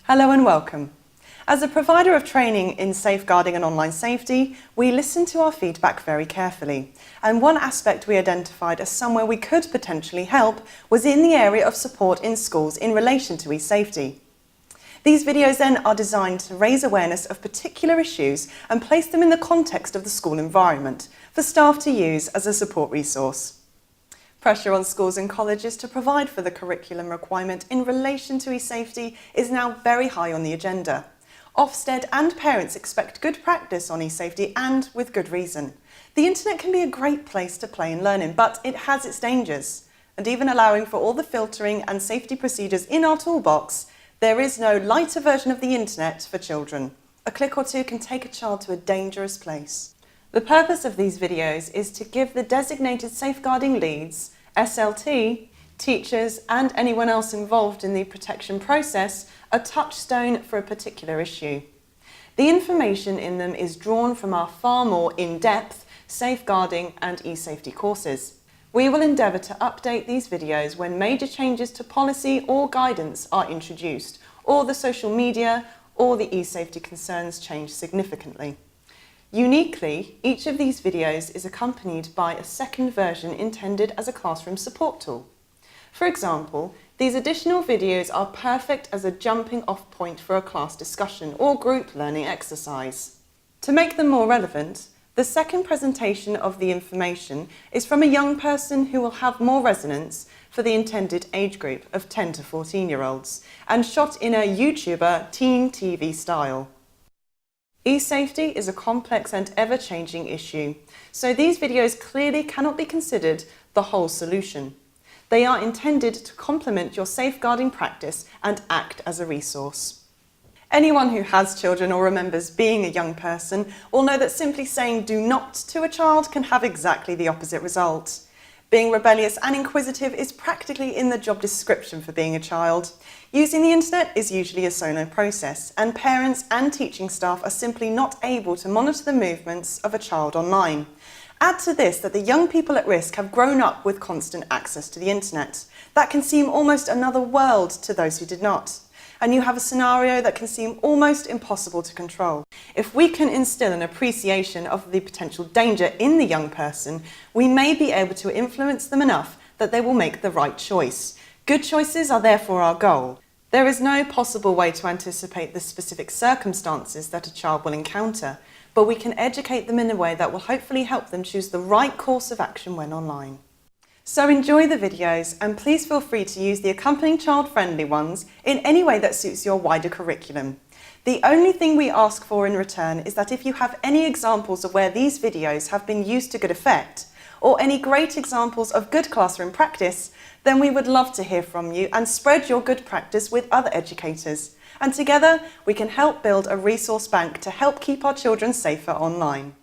Hello and welcome. As a provider of training in safeguarding and online safety, we listened to our feedback very carefully, and one aspect we identified as somewhere we could potentially help was in the area of support in schools in relation to e-safety. These videos then are designed to raise awareness of particular issues and place them in the context of the school environment for staff to use as a support resource. Pressure on schools and colleges to provide for the curriculum requirement in relation to e-safety is now very high on the agenda. Ofsted and parents expect good practice on e-safety, and with good reason. The internet can be a great place to play and learn in, but it has its dangers. And even allowing for all the filtering and safety procedures in our toolbox, there is no lighter version of the internet for children. A click or two can take a child to a dangerous place. The purpose of these videos is to give the designated safeguarding leads, SLT, teachers and anyone else involved in the protection process a touchstone for a particular issue. The information in them is drawn from our far more in-depth safeguarding and e-safety courses. We will endeavour to update these videos when major changes to policy or guidance are introduced, or the social media or the e-safety concerns change significantly. Uniquely, each of these videos is accompanied by a second version intended as a classroom support tool. For example, these additional videos are perfect as a jumping off point for a class discussion or group learning exercise. To make them more relevant, the second presentation of the information is from a young person who will have more resonance for the intended age group of 10 to 14-year-olds and shot in a YouTuber teen TV style. E-safety is a complex and ever-changing issue, so these videos clearly cannot be considered the whole solution. They are intended to complement your safeguarding practice and act as a resource. Anyone who has children or remembers being a young person will know that simply saying "do not" to a child can have exactly the opposite result. Being rebellious and inquisitive is practically in the job description for being a child. Using the internet is usually a solo process, and parents and teaching staff are simply not able to monitor the movements of a child online. Add to this that the young people at risk have grown up with constant access to the internet. That can seem almost another world to those who did not. And you have a scenario that can seem almost impossible to control. If we can instill an appreciation of the potential danger in the young person, we may be able to influence them enough that they will make the right choice. Good choices are therefore our goal. There is no possible way to anticipate the specific circumstances that a child will encounter, but we can educate them in a way that will hopefully help them choose the right course of action when online. So enjoy the videos, and please feel free to use the accompanying child-friendly ones in any way that suits your wider curriculum. The only thing we ask for in return is that if you have any examples of where these videos have been used to good effect, or any great examples of good classroom practice, then we would love to hear from you and spread your good practice with other educators. And together we can help build a resource bank to help keep our children safer online.